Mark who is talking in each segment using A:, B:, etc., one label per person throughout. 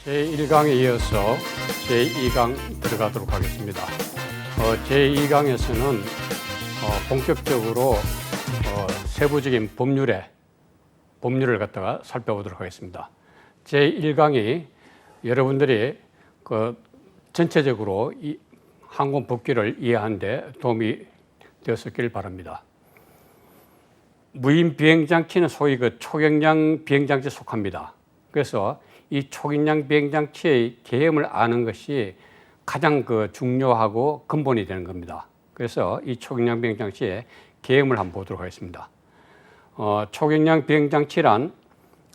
A: 제1강에 이어서 제2강 들어가도록 하겠습니다. 제2강에서는 본격적으로 세부적인 법률을 갖다가 살펴보도록 하겠습니다. 제1강이 여러분들이 전체적으로 이 항공 법규를 이해하는 데 도움이 되었길 바랍니다. 무인 비행장치는 소위 초경량 비행장치에 속합니다. 그래서 이 초경량 비행장치의 개념을 아는 것이 가장 중요하고 근본이 되는 겁니다. 그래서 이 초경량 비행장치의 개념을 한번 보도록 하겠습니다. 초경량 비행장치란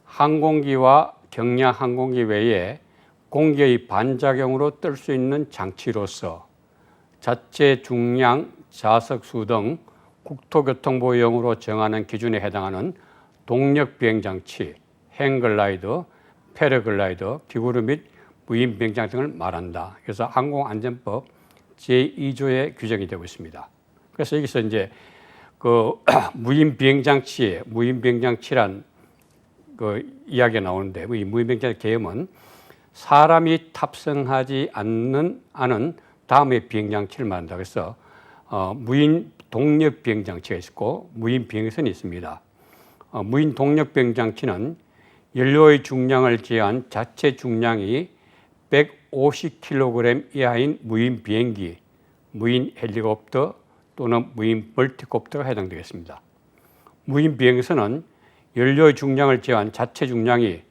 A: 항공기와 경량 항공기 외에 공기의 반작용으로 뜰 수 있는 장치로서 자체 중량, 좌석수 등 국토교통부용으로 정하는 기준에 해당하는 동력 비행장치, 행글라이더, 패러글라이더, 기구류 및 무인 비행장치 등을 말한다. 그래서 항공안전법 제2조에 규정이 되고 있습니다. 그래서 여기서 이제 무인 비행장치란 이야기가 나오는데, 이 무인 비행장치 개념은 사람이 탑승하지 않는 다음의 비행장치를 말한다. 그래서 무인 동력 비행장치가 있고 무인 비행선이 있습니다. 무인 동력 비행장치는 연료의 중량을 제한 자체 중량이 150kg 이하인 무인 비행기, 무인 헬리콥터 또는 무인 멀티콥터가 해당되겠습니다. 무인 비행선은 연료의 중량을 제한 자체 중량이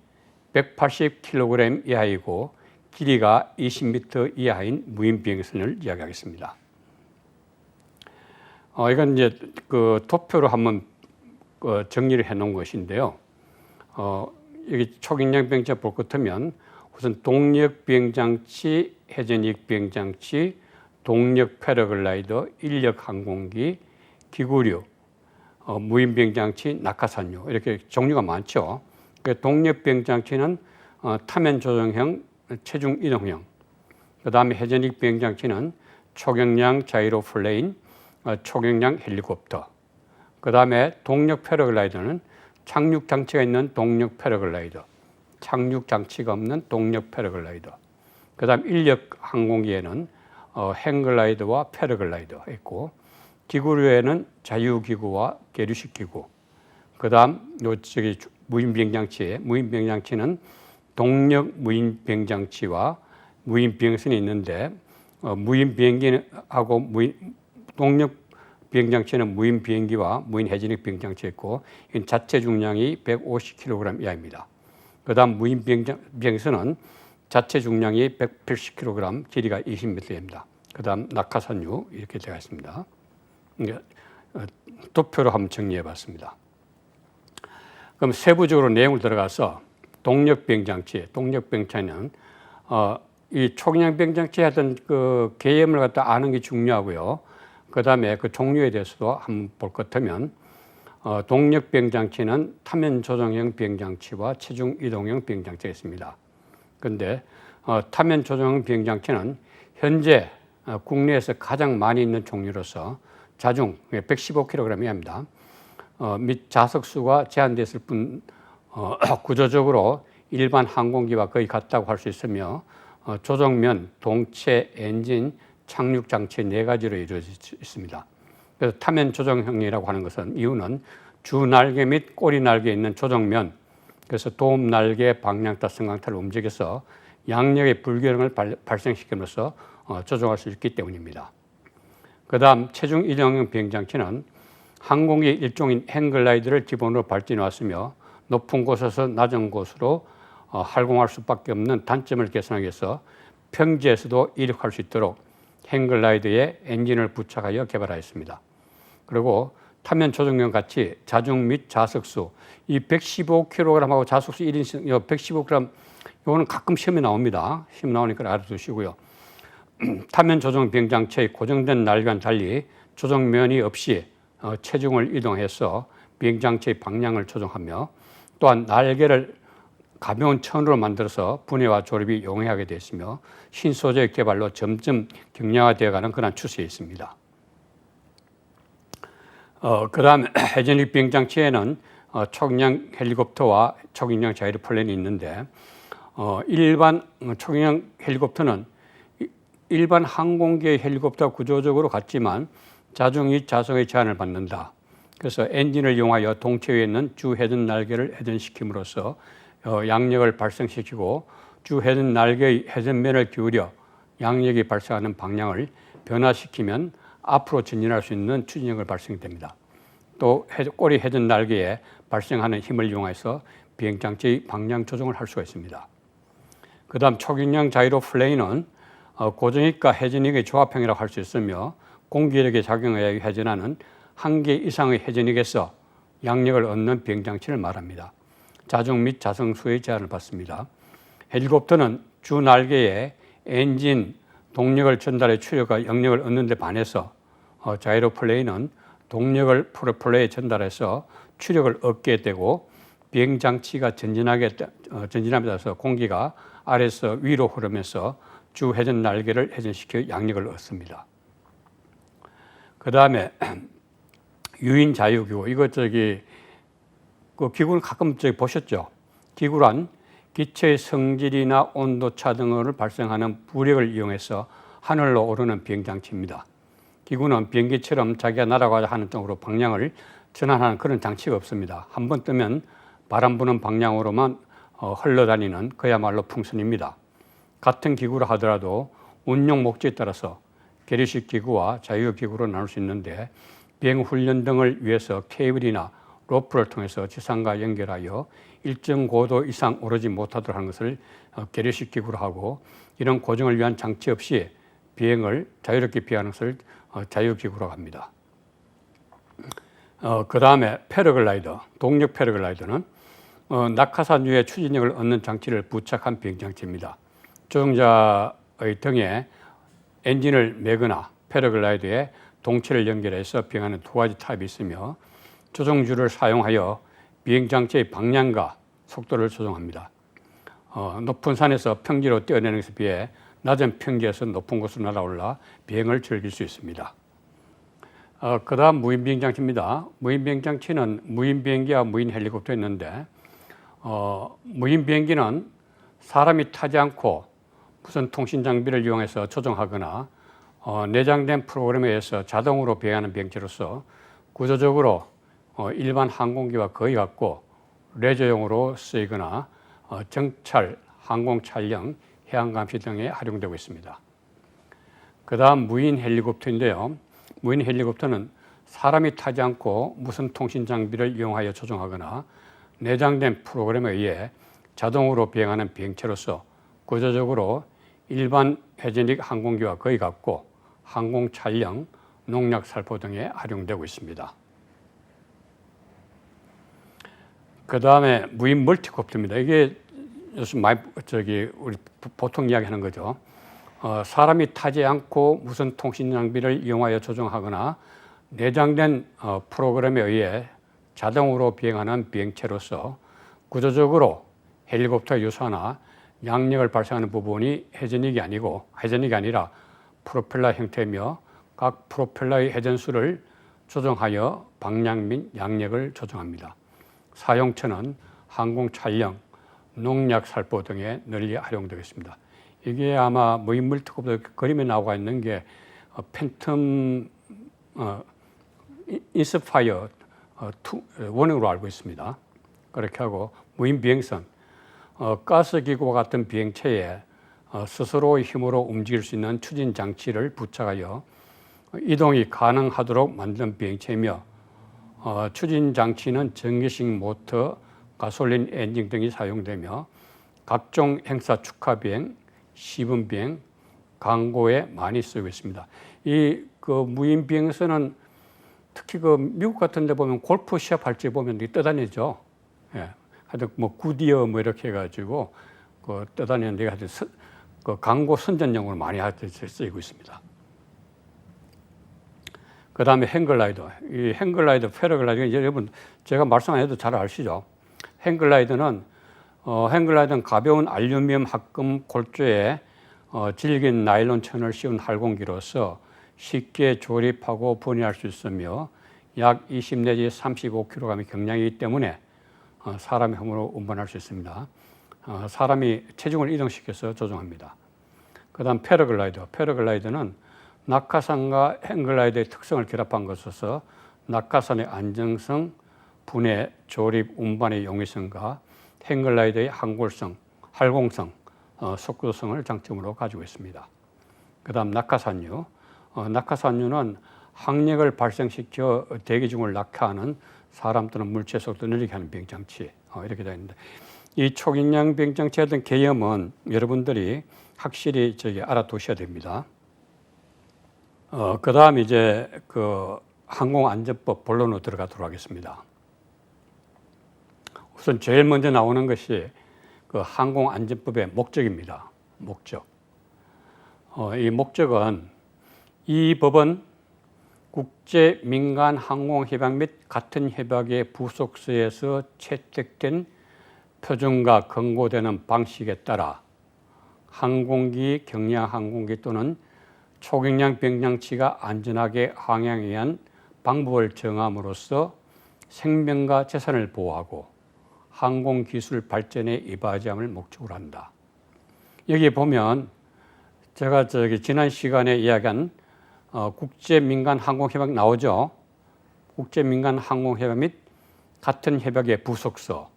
A: 180kg 이하이고 길이가 20m 이하인 무인 비행선을 이야기하겠습니다. 이건 이제 도표로 한번 정리를 해 놓은 것인데요. 여기 초경량 비행장치 볼 것 같으면 우선 동력 비행장치, 회전익 비행장치, 동력 패러글라이더, 인력 항공기, 기구류, 무인 비행장치, 낙하산유 이렇게 종류가 많죠. 동력 비행장치는 타면 조정형, 체중 이동형, 그 다음에 회전익 비행장치는 초경량 자이로 플레인, 초경량 헬리콥터, 그 다음에 동력 패러글라이더는 착륙 장치가 있는 동력 패러글라이더, 착륙 장치가 없는 동력 패러글라이더, 그 다음 인력 항공기에는 행글라이더와 패러글라이더 있고, 기구류에는 자유기구와 계류식 기구, 그 다음 무인 비행장치는 동력 무인 비행장치와 무인 비행선이 있는데, 무인 비행기하고 동력 비행장치는 무인 비행기와 무인 회전익 비행장치가 있고, 자체 중량이 150kg 이하입니다. 그 다음 무인 비행선은 자체 중량이 180kg, 길이가 20m입니다. 그 다음 낙하산유 이렇게 되어 있습니다. 도표로 한번 정리해 봤습니다. 그럼 세부적으로 내용을 들어가서 동력 비행장치는 이 초경량 비행장치에 하던 개념을 갖다 아는 게 중요하고요. 그 다음에 종류에 대해서도 한번 볼 것 같으면 동력 비행장치는 타면 조정형 비행장치와 체중 이동형 비행장치가 있습니다. 그런데 타면 조정형 비행장치는 현재 국내에서 가장 많이 있는 종류로서 자중 115kg 이하입니다. 및 좌석수가 제한됐을 뿐 구조적으로 일반 항공기와 거의 같다고 할 수 있으며 조정면, 동체, 엔진, 착륙 장치 4가지로 이루어져 있습니다. 그래서 타면 조정형이라고 하는 것은 이유는 주 날개 및 꼬리 날개에 있는 조정면, 그래서 도움 날개, 방향타, 승강타를 움직여서 양력의 불균형을 발생시킴으로써 조정할 수 있기 때문입니다. 그 다음 체중 이동형 비행장치는 항공기 일종인 행글라이더를 기본으로 발전해 왔으며 높은 곳에서 낮은 곳으로 활공할 수밖에 없는 단점을 개선하기 위해서 평지에서도 이륙할 수 있도록 행글라이더에 엔진을 부착하여 개발하였습니다. 그리고 타면 조정형 같이 자중 및 좌석수, 이 115kg하고 좌석수 1인승 115g, 이거는 가끔 시험에 나옵니다. 시험 나오니까 알아두시고요. 타면 조정 비행장치의 고정된 날개와는 달리 조정면이 없이 체중을 이동해서 비행장치의 방향을 조정하며, 또한 날개를 가벼운 천으로 만들어서 분해와 조립이 용이하게 되어 있으며 신소재의 개발로 점점 경량화되어가는 그런 추세에 있습니다. 그 다음에 회전익 비행장치에는 초경량 헬리콥터와 초경량 자이로플랜이 있는데 일반 초경량 헬리콥터는 일반 항공기의 헬리콥터 구조적으로 같지만 자중이 자성의 제한을 받는다. 그래서 엔진을 이용하여 동체 위에 있는 주 회전 날개를 회전시킴으로써 양력을 발생시키고 주 회전 날개의 회전면을 기울여 양력이 발생하는 방향을 변화시키면 앞으로 전진할 수 있는 추진력을 발생됩니다. 또 꼬리 회전 날개에 발생하는 힘을 이용해서 비행장치의 방향 조정을 할 수가 있습니다. 그 다음 초경량 자이로 플레인은 고정익과 회전익의 조합형이라고 할 수 있으며 공기력의 작용에 회전하는 한 개 이상의 회전익에서 양력을 얻는 비행장치를 말합니다. 자중 및 자성수의 제한을 받습니다. 헬리콥터는 주 날개에 엔진 동력을 전달해 추력과 역력을 얻는 데 반해서 자이로 플레인은 동력을 프로펠러에 전달해서 추력을 얻게 되고 비행장치가 전진함에 따라서 공기가 아래에서 위로 흐르면서 주 회전 날개를 회전시켜 양력을 얻습니다. 그 다음에 유인 자유기구, 이거 그 기구를 가끔 보셨죠? 기구란 기체의 성질이나 온도차 등을 발생하는 부력을 이용해서 하늘로 오르는 비행장치입니다. 기구는 비행기처럼 자기가 날아가야 하는 쪽으로 방향을 전환하는 그런 장치가 없습니다. 한번 뜨면 바람 부는 방향으로만 흘러다니는 그야말로 풍선입니다. 같은 기구라 하더라도 운용 목적에 따라서 계류식 기구와 자유기구로 나눌 수 있는데 비행 훈련 등을 위해서 케이블이나 로프를 통해서 지상과 연결하여 일정 고도 이상 오르지 못하도록 하는 것을 계류식 기구로 하고 이런 고정을 위한 장치 없이 비행을 자유롭게 비행하는 것을 자유기구라고 합니다. 그 다음에 패러글라이더, 동력 패러글라이더는 낙하산 위에 추진력을 얻는 장치를 부착한 비행장치입니다. 조종자의 등에 엔진을 매거나 패러글라이더에 동체를 연결해서 비행하는 두 가지 타입이 있으며 조종줄을 사용하여 비행장치의 방향과 속도를 조정합니다. 높은 산에서 평지로 뛰어내는 것에 비해 낮은 평지에서 높은 곳으로 날아올라 비행을 즐길 수 있습니다. 그 다음 무인 비행장치입니다. 무인 비행장치는 무인 비행기와 무인 헬리콥터가 있는데 무인 비행기는 사람이 타지 않고 무선 통신 장비를 이용해서 조종하거나 내장된 프로그램에 의해서 자동으로 비행하는 비행체로서 구조적으로 일반 항공기와 거의 같고 레저용으로 쓰이거나 정찰, 항공 촬영, 해양 감시 등에 활용되고 있습니다. 그 다음 무인 헬리콥터인데요. 무인 헬리콥터는 사람이 타지 않고 무선 통신 장비를 이용하여 조종하거나 내장된 프로그램에 의해 자동으로 비행하는 비행체로서 구조적으로 일반 회전식 항공기와 거의 같고 항공 촬영, 농약 살포 등에 활용되고 있습니다. 그 다음에 무인 멀티콥터입니다. 이게 요즘 많이 우리 보통 이야기하는 거죠. 사람이 타지 않고 무선 통신 장비를 이용하여 조종하거나 내장된 프로그램에 의해 자동으로 비행하는 비행체로서 구조적으로 헬리콥터 유사나 양력을 발생하는 부분이 회전익이 아니라 프로펠러 형태이며 각 프로펠러의 회전수를 조정하여 방향 및 양력을 조정합니다. 사용처는 항공 촬영, 농약 살포 등에 널리 활용되겠습니다. 이게 아마 무인 멀티콥터 그림에 나와 있는 게 팬텀 인스파이어 1으로 알고 있습니다. 그렇게 하고 무인 비행선, 가스기구와 같은 비행체에 스스로의 힘으로 움직일 수 있는 추진 장치를 부착하여 이동이 가능하도록 만든 비행체이며 추진 장치는 전기식 모터, 가솔린 엔진 등이 사용되며 각종 행사 축하 비행, 시범 비행, 광고에 많이 쓰고 있습니다. 이 무인 비행선은 특히 미국 같은 데 보면 골프 시합 할 때 보면 떠다니죠. 예. 하여튼 구디어 이렇게 해가지고 떠다니는데 하여튼 광고 선전용으로 많이 쓰이고 있습니다. 그 다음에 행글라이더. 이 행글라이더, 패러글라이더, 여러분 제가 말씀 안 해도 잘 아시죠? 행글라이더는 가벼운 알루미늄 합금 골조에 질긴 나일론 천을 씌운 활공기로서 쉽게 조립하고 분해할 수 있으며 약 20 내지 35kg의 경량이기 때문에 사람의 힘으로 운반할 수 있습니다. 사람이 체중을 이동시켜서 조종합니다. 그 다음 패러글라이더는 낙하산과 행글라이더의 특성을 결합한 것으로서 낙하산의 안정성, 분해, 조립, 운반의 용이성과 행글라이더의 활공성, 속도성을 장점으로 가지고 있습니다. 그 다음 낙하산유. 낙하산유는 항력을 발생시켜 대기 중을 낙하하는 사람 또는 물체 속도 느리게 하는 비행장치. 이렇게 되어 있는데, 이 초경량 비행장치에 대한 개념은 여러분들이 확실히 알아두셔야 됩니다. 그 다음 이제 항공안전법 본론으로 들어가도록 하겠습니다. 우선 제일 먼저 나오는 것이 항공안전법의 목적입니다. 목적. 이 목적은 이 법은 국제민간항공협약 및 같은 협약의 부속서에서 채택된 표준과 권고되는 방식에 따라 항공기, 경량항공기 또는 초경량 비행장치가 안전하게 항행하기 위한 방법을 정함으로써 생명과 재산을 보호하고 항공기술 발전에 이바지함을 목적으로 한다. 여기 보면 제가 지난 시간에 이야기한 국제민간항공협약 나오죠. 국제민간항공협약 및 같은 협약의 부속서.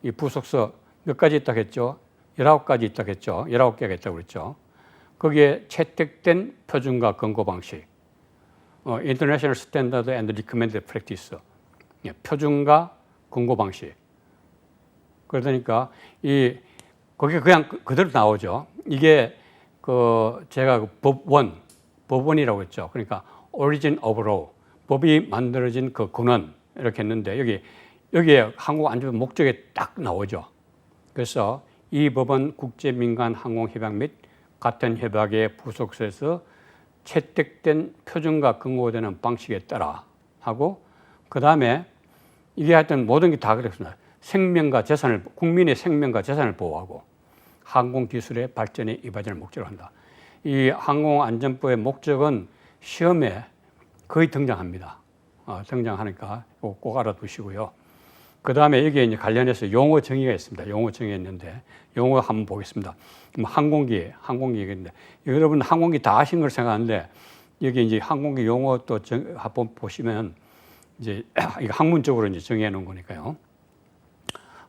A: 이 부속서 몇 가지 있다고 했죠? 19가지 있다고 했죠? 19개가 있다고 그랬죠? 거기에 채택된 표준과 권고 방식. International Standard and Recommended Practice. 표준과 권고 방식. 그러니까 거기 그냥 그대로 나오죠. 이게 제가 법원이라고 했죠. 그러니까 Origin of Law, 법이 만들어진 그 근원 이렇게 했는데 여기에 항공안전법 목적에 딱 나오죠. 그래서 이 법은 국제민간항공협약 및 같은 협약의 부속서에서 채택된 표준과 권고되는 방식에 따라 하고, 그 다음에 이게 하여튼 모든 게 다 그랬습니다. 국민의 생명과 재산을 보호하고 항공기술의 발전에 이바지를 목적으로 한다. 이 항공안전법의 목적은 시험에 거의 등장합니다. 등장하니까 꼭 알아두시고요. 그 다음에 여기에 이제 관련해서 용어 정의가 있습니다. 용어 정의가 있는데, 용어 한번 보겠습니다. 항공기 얘기인데, 여러분 항공기 다 아신 걸 생각하는데, 여기 이제 항공기 용어 또 한번 보시면, 이제 이거 학문적으로 이제 정의해 놓은 거니까요.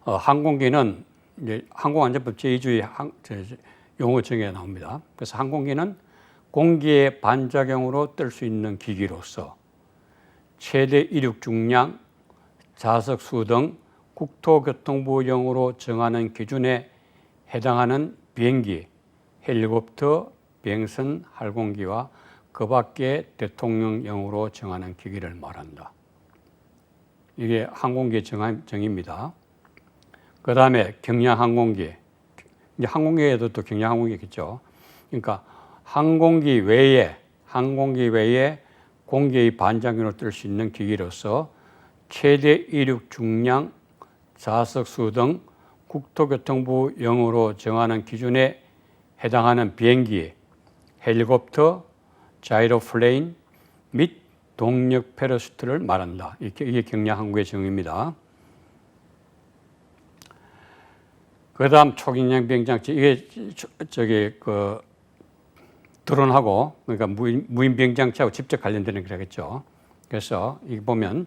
A: 항공기는 이제 항공안전법 제2조의 용어 정의가 나옵니다. 그래서 항공기는 공기의 반작용으로 뜰 수 있는 기기로서 최대 이륙 중량, 좌석 수 등 국토교통부령으로 정하는 기준에 해당하는 비행기, 헬리콥터, 비행선, 항공기와 그 밖의 대통령령으로 정하는 기기를 말한다. 이게 항공기의 정의입니다. 그 다음에 경량항공기. 이제 항공기에도 또 경량항공기겠죠. 그러니까 항공기 외에 공기의 반작용으로 뜰 수 있는 기기로서 최대 이륙 중량, 좌석 수 등 국토교통부 영으로 정하는 기준에 해당하는 비행기, 헬리콥터, 자이로플레인 및 동력 패러슈트를 말한다. 이게 경량항공의 정의입니다. 그 다음 초경량 비행장치, 이게 드론하고, 그러니까 무인 비행장치하고 직접 관련되는 거겠죠. 그래서 이게 보면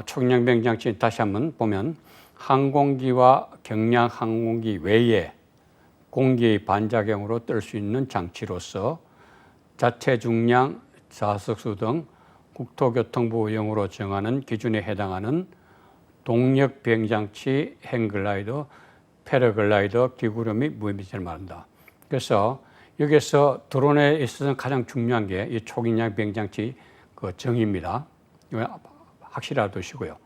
A: 초경량 비행장치 다시 한번 보면 항공기와 경량 항공기 외에 공기의 반작용으로 뜰 수 있는 장치로서 자체 중량, 좌석수 등 국토교통부 영으로 정하는 기준에 해당하는 동력 비행장치, 행글라이더, 패러글라이더, 기구류 및 무인 비행을 말한다. 그래서 여기서 드론에 있어서는 가장 중요한 게 이 초경량 비행장치 정의입니다. 확실히 알아두시고요.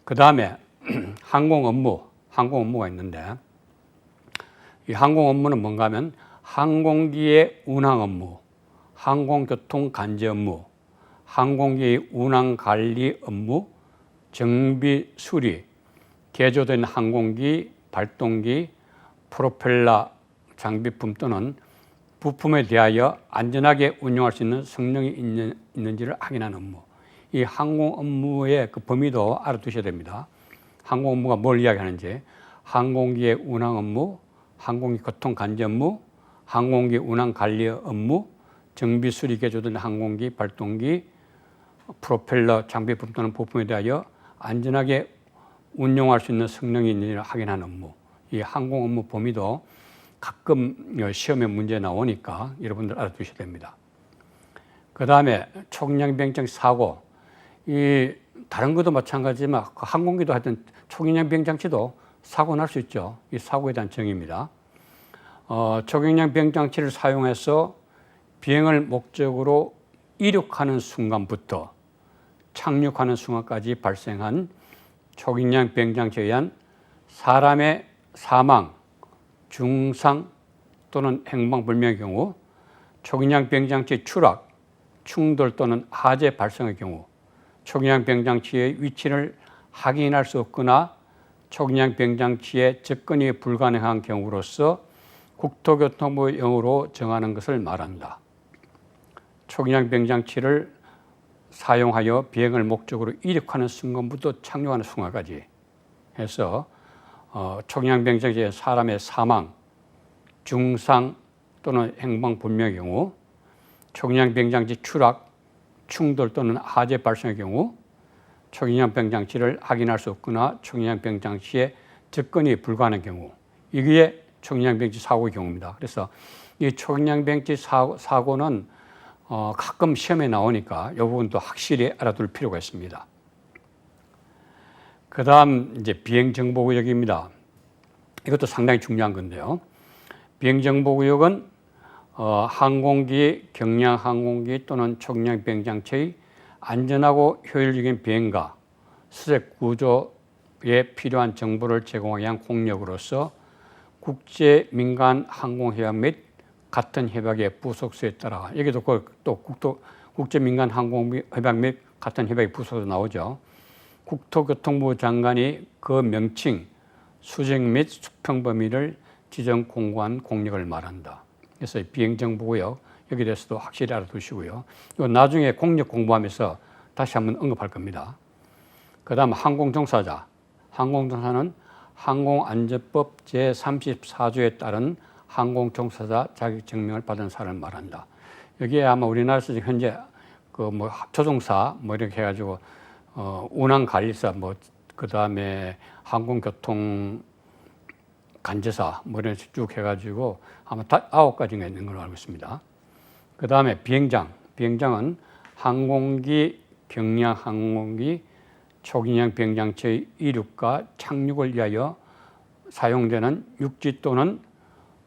A: 그 다음에 항공 업무가 있는데, 이 항공 업무는 뭔가 하면 항공기의 운항 업무, 항공교통 간제 업무, 항공기의 운항 관리 업무, 정비 수리, 개조된 항공기, 발동기, 프로펠러, 장비품 또는 부품에 대하여 안전하게 운용할 수 있는 성능이 있는지를 확인하는 업무. 이 항공 업무의 그 범위도 알아두셔야 됩니다. 항공 업무가 뭘 이야기하는지. 항공기의 운항 업무, 항공기 교통 간지 업무, 항공기 운항 관리 업무, 정비 수리 개조 등 항공기 발동기, 프로펠러 장비 부품 또는 부품에 대하여 안전하게 운용할 수 있는 성능이 있는지를 확인하는 업무. 이 항공 업무 범위도 가끔 시험에 문제 나오니까 여러분들 알아두셔야 됩니다. 그 다음에 초경량 비행장치 사고. 이 다른 것도 마찬가지지만 항공기도 하여튼 초경량 비행장치도 사고 날 수 있죠. 이 사고에 대한 정의입니다. 초경량 비행장치를 사용해서 비행을 목적으로 이륙하는 순간부터 착륙하는 순간까지 발생한 초경량 비행장치에 의한 사람의 사망, 중상 또는 행방불명의 경우, 초경량 비행장치 추락, 충돌 또는 화재 발생의 경우, 초경량 비행장치의 위치를 확인할 수 없거나 초경량 비행장치의 접근이 불가능한 경우로서 국토교통부 영어로 정하는 것을 말한다. 초경량 비행장치를 사용하여 비행을 목적으로 이륙하는 순간부터 착륙하는 순간까지 해서 초경량 비행장치의 사람의 사망, 중상 또는 행방불명의 경우, 초경량 비행장치 추락, 충돌 또는 화재 발생의 경우, 초경량 비행장치를 확인할 수 없거나 초경량 비행장치의 접근이 불가능한 경우, 이게 초경량 비행장치 사고의 경우입니다. 그래서 이 초경량 비행장치 사고는 가끔 시험에 나오니까 이 부분도 확실히 알아둘 필요가 있습니다. 그 다음 이제 비행정보구역입니다. 이것도 상당히 중요한 건데요. 비행정보구역은 항공기, 경량 항공기 또는 초경량 비행장치의 안전하고 효율적인 비행과 수색 구조에 필요한 정보를 제공하기 위한 공역으로서 국제 민간 항공협약 및 같은 협약의 부속서에 따라, 여기도 또 국제 민간 항공협약 및 같은 협약의 부속서 나오죠. 국토교통부 장관이 그 명칭, 수직 및 수평 범위를 지정 공고한 공역을 말한다. 그래서 비행정보구역 여기에 대해서도 확실히 알아두시고요. 이거 나중에 공역 공부하면서 다시 한번 언급할 겁니다. 그 다음 항공종사자. 항공종사는 항공안전법 제34조에 따른 항공종사자 자격증명을 받은 사람을 말한다. 여기에 아마 우리나라에서 현재 조종사 이렇게 해가지고 운항관리사 그 다음에 항공교통 간제사 이런 식으로 쭉 해가지고 아마 9가지가 있는 걸로 알고 있습니다. 그 다음에 비행장. 비행장은 항공기, 경량 항공기, 초경량 비행장치의 이륙과 착륙을 위하여 사용되는 육지 또는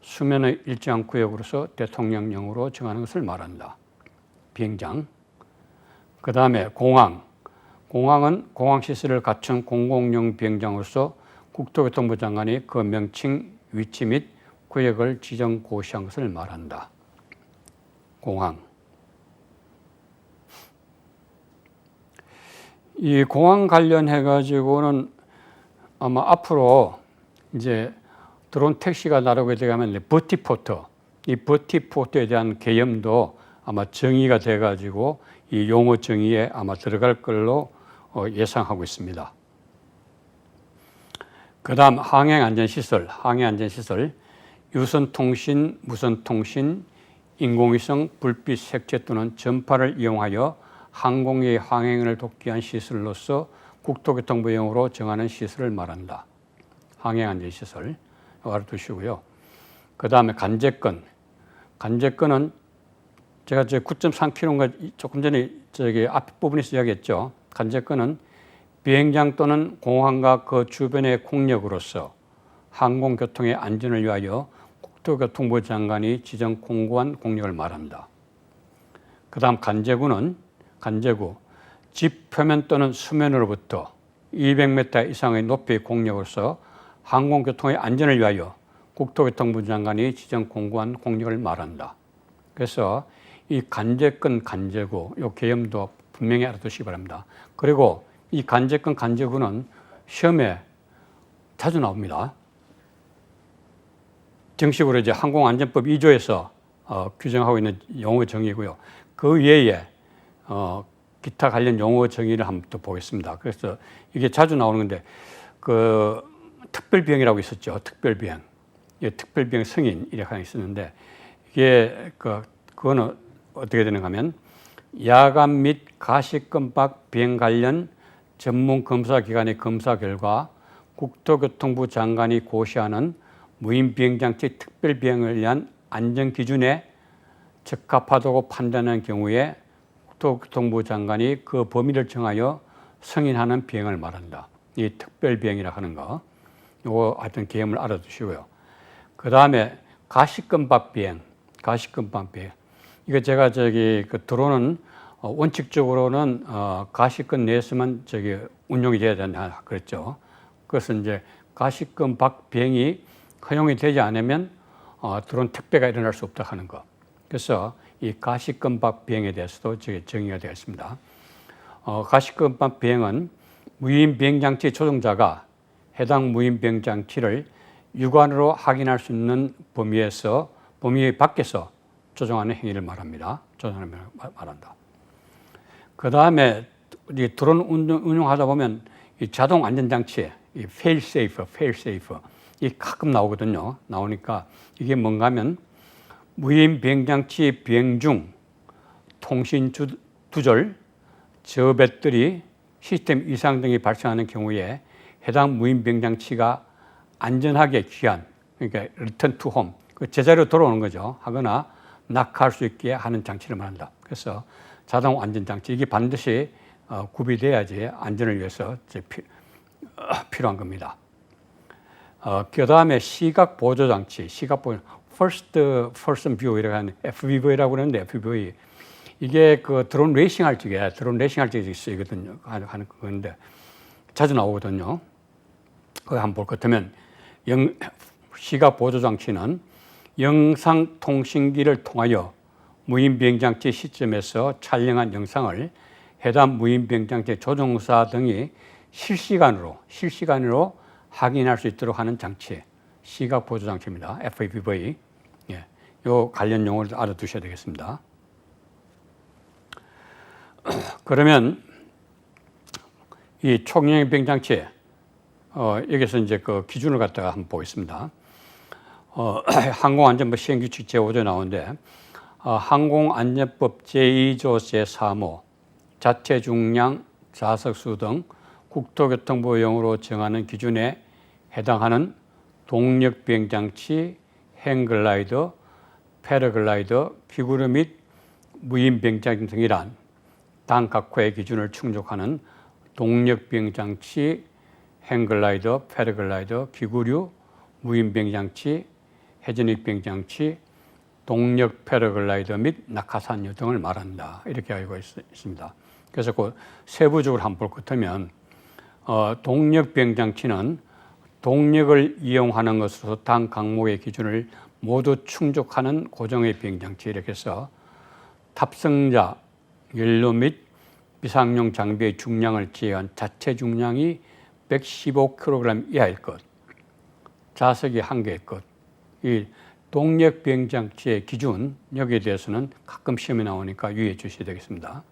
A: 수면의 일정한 구역으로서 대통령령으로 정하는 것을 말한다. 비행장. 그 다음에 공항. 공항은 공항시설을 갖춘 공공용 비행장으로서 국토교통부 장관이 그 명칭, 위치 및 구역을 지정 고시한 것을 말한다. 공항. 이 공항 관련해 가지고는 아마 앞으로 이제 드론 택시가 나르게 되면 버티포트, 이 버티포트에 대한 개념도 아마 정의가 돼 가지고 이 용어 정의에 아마 들어갈 걸로 예상하고 있습니다. 그 다음 항행안전시설. 항행안전시설. 유선통신, 무선통신, 인공위성, 불빛 색채 또는 전파를 이용하여 항공기의 항행을 돕기 위한 시설로서 국토교통부 용어로 정하는 시설을 말한다. 항행안전시설. 알아두시고요. 그 다음에 간제권. 간제권은 제가 9.3km인가 조금 전에 앞부분에서 이야기했죠. 간제권은 비행장 또는 공항과 그 주변의 공역으로서 항공교통의 안전을 위하여 국토교통부 장관이 지정 공고한 공역을 말한다. 그 다음 간제구는 간제구, 집 표면 또는 수면으로부터 200m 이상의 높이의 공역으로서 항공교통의 안전을 위하여 국토교통부 장관이 지정 공고한 공역을 말한다. 그래서 이 간제권, 간제구 이 개념도 분명히 알아두시기 바랍니다. 그리고 이 간제권, 간제구는 시험에 자주 나옵니다. 정식으로 이제 항공안전법 2조에서 규정하고 있는 용어 정의고요. 그 외에 기타 관련 용어 정의를 한번 또 보겠습니다. 그래서 이게 자주 나오는 건데 특별비행이라고 있었죠. 특별비행. 예, 특별비행 승인 이렇게 하나 있었는데 이게 그거는 어떻게 되는가 하면 야간 및 가시권박 비행 관련 전문 검사 기관의 검사 결과 국토교통부 장관이 고시하는 무인 비행장치 특별비행을 위한 안전 기준에 적합하다고 판단하는 경우에 국토교통부 장관이 그 범위를 정하여 승인하는 비행을 말한다. 이 특별비행이라 하는 거. 요거 하여튼 개념을 알아두시고요. 그 다음에 가시권박 비행. 이거 제가 그 드론은 원칙적으로는 가시권 내에서만 운용이 돼야 된다 그랬죠. 그것은 이제 가시권 밖 비행이 허용이 되지 않으면 드론 택배가 일어날 수 없다 하는 거. 그래서 이 가시권 밖 비행에 대해서도 정의가 되어 있습니다. 가시권 밖 비행은 무인 비행장치 조종자가 해당 무인 비행장치를 육안으로 확인할 수 있는 범위 밖에서 조종하는 행위를 말합니다. 말한다. 그 다음에 드론 운용하다 보면 이 자동 안전장치에 이 fail safe 이 가끔 나오거든요. 나오니까 이게 뭔가 하면 무인 비행장치 비행 중 통신 두절, 저배터리, 시스템 이상 등이 발생하는 경우에 해당 무인 비행장치가 안전하게 귀환, 그러니까 return to home, 그 제자리로 돌아오는 거죠. 하거나 낙하할 수 있게 하는 장치를 말한다. 그래서 자동 안전장치, 이게 반드시 구비돼야지 안전을 위해서 필요한 겁니다. 그 다음에 시각 보조 장치, first person view 이라고 하는 FPV라고 그러는데 FPV 이게 그 드론 레이싱 할 적에 쓰이거든요. 하는 건데 자주 나오거든요. 그거 한번 볼 것 같으면 시각 보조 장치는 영상 통신기를 통하여 무인 비행장치 시점에서 촬영한 영상을 해당 무인 비행장치 조종사 등이 실시간으로 확인할 수 있도록 하는 장치, 시각 보조 장치입니다. FPV. 예, 요 관련 용어를 알아두셔야 되겠습니다. 그러면 이 초경량 비행장치 여기서 이제 그 기준을 갖다가 한번 보겠습니다. 항공안전법 시행규칙 제5조에 나오는데 항공안전법 제2조 제3호 자체 중량, 좌석수 등 국토교통부 용어로 정하는 기준에 해당하는 동력 비행장치, 행글라이더, 패러글라이더, 기구류 및 무인 비행장치 등이란 당 각호의 기준을 충족하는 동력 비행장치, 행글라이더, 패러글라이더, 기구류, 무인 비행장치, 해전익 비행장치, 동력 패러글라이더 및 낙하산유 등을 말한다. 이렇게 알고 있습니다. 그래서 그 세부적으로 한번 볼 것 같으면 동력 비행장치는 동력을 이용하는 것으로 당 항목의 기준을 모두 충족하는 고정의 비행장치 이렇게 해서 탑승자, 연료 및 비상용 장비의 중량을 제외한 자체 중량이 115kg 이하일 것, 좌석이 1개일 것, 이 동력 비행장치의 기준 여기에 대해서는 가끔 시험에 나오니까 유의해 주셔야 되겠습니다.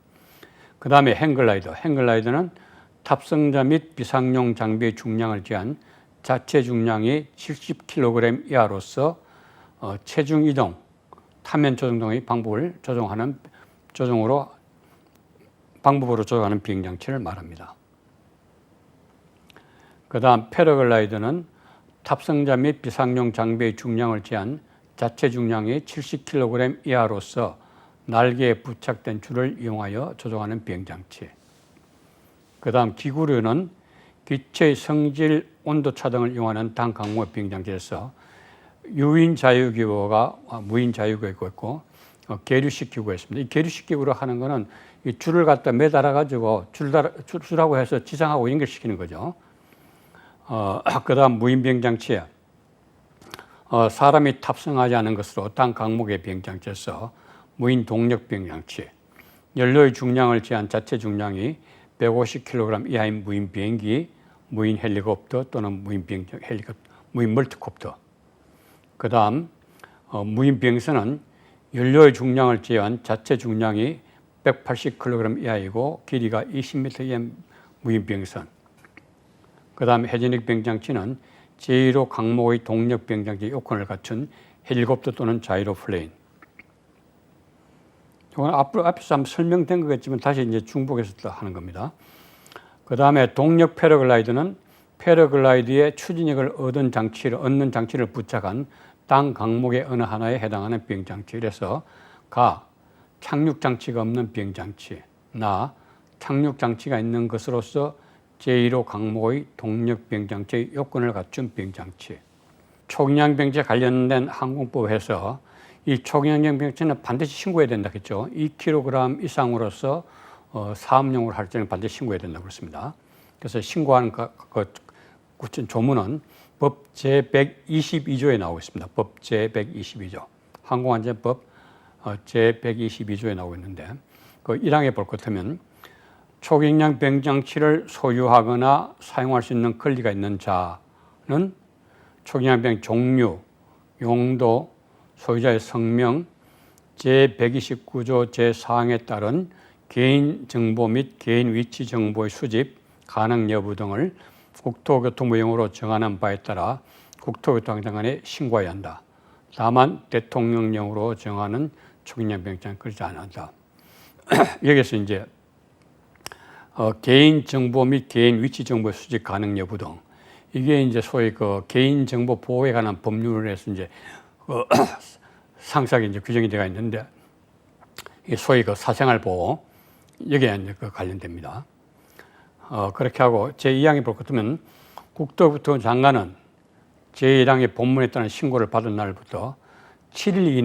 A: 그 다음에 행글라이더는 탑승자 및 비상용 장비의 중량을 제한 자체 중량이 70kg 이하로서 체중 이동, 타면 조정 등의 방법으로 조정하는 비행장치를 말합니다. 그 다음 패러글라이더는 탑승자 및 비상용 장비의 중량을 제한 자체 중량이 70kg 이하로서 날개에 부착된 줄을 이용하여 조종하는 비행장치. 그 다음 기구류는 기체의 성질, 온도차 등을 이용하는 당 항목의 비행장치에서 유인 자유기구가 무인 자유기구가 있고 계류식 기구가 있습니다. 이 계류식 기구로 하는 거는 이 줄을 갖다 매달아 가지고 줄하고 해서 지상하고 연결시키는 거죠. 그 다음 무인 비행장치에 사람이 탑승하지 않은 것으로 당 항목의 비행장치에서 무인 동력 비행장치, 연료의 중량을 제한 자체 중량이 150kg 이하인 무인 비행기, 무인 헬리콥터 또는 무인 멀티콥터. 그 다음 무인 비행선은 연료의 중량을 제한 자체 중량이 180kg 이하이고 길이가 20m 이하인 무인 비행선. 그 다음 해전익 비행장치는 제1호 강목의 동력 비행장치 요건을 갖춘 헬리콥터 또는 자이로 플레인. 이건 앞에서 한번 설명된 거겠지만 다시 이제 중복해서 또 하는 겁니다. 그 다음에 동력 패러글라이드는 패러글라이드의 추진력을 얻는 장치를 부착한 땅 강목의 어느 하나에 해당하는 비행장치. 그래서 가, 착륙장치가 없는 비행장치. 나, 착륙장치가 있는 것으로서 제1호 강목의 동력 비행장치의 요건을 갖춘 비행장치. 초기량 비행체에 관련된 항공법에서 이 초기량 비행체는 반드시 신고해야 된다 했죠. 2kg 이상으로서 사업용으로 할 때는 반드시 신고해야 된다고 그랬습니다. 그래서 신고하는 구체적인 조문은 법 제122조에 나오고 있습니다. 법 제122조. 항공안전법 제122조에 나오고 있는데 그 1항에 볼 것 같으면 초경량 비행장치를 소유하거나 사용할 수 있는 권리가 있는 자는 초경량 비행 종류, 용도, 소유자의 성명, 제129조 제4항에 따른 개인 정보 및 개인 위치 정보의 수집, 가능 여부 등을 국토교통부령으로 정하는 바에 따라 국토교통장관에 신고해야 한다. 다만 대통령령으로 정하는 초경량 비행장치는 그렇지 않는다. 여기서 이제 개인 정보 및 개인 위치 정보의 수집 가능 여부 등 이게 이제 소위 그 개인 정보 보호에 관한 법률에서 이제 상세하게 이제 규정이 되어 있는데 이 소위 그 사생활 보호 여기에 이제 그 관련됩니다. 그렇게 하고 제2항에 볼 것 같으면 국토교통부 장관은 제1항의 본문에 따른 신고를 받은 날부터 7일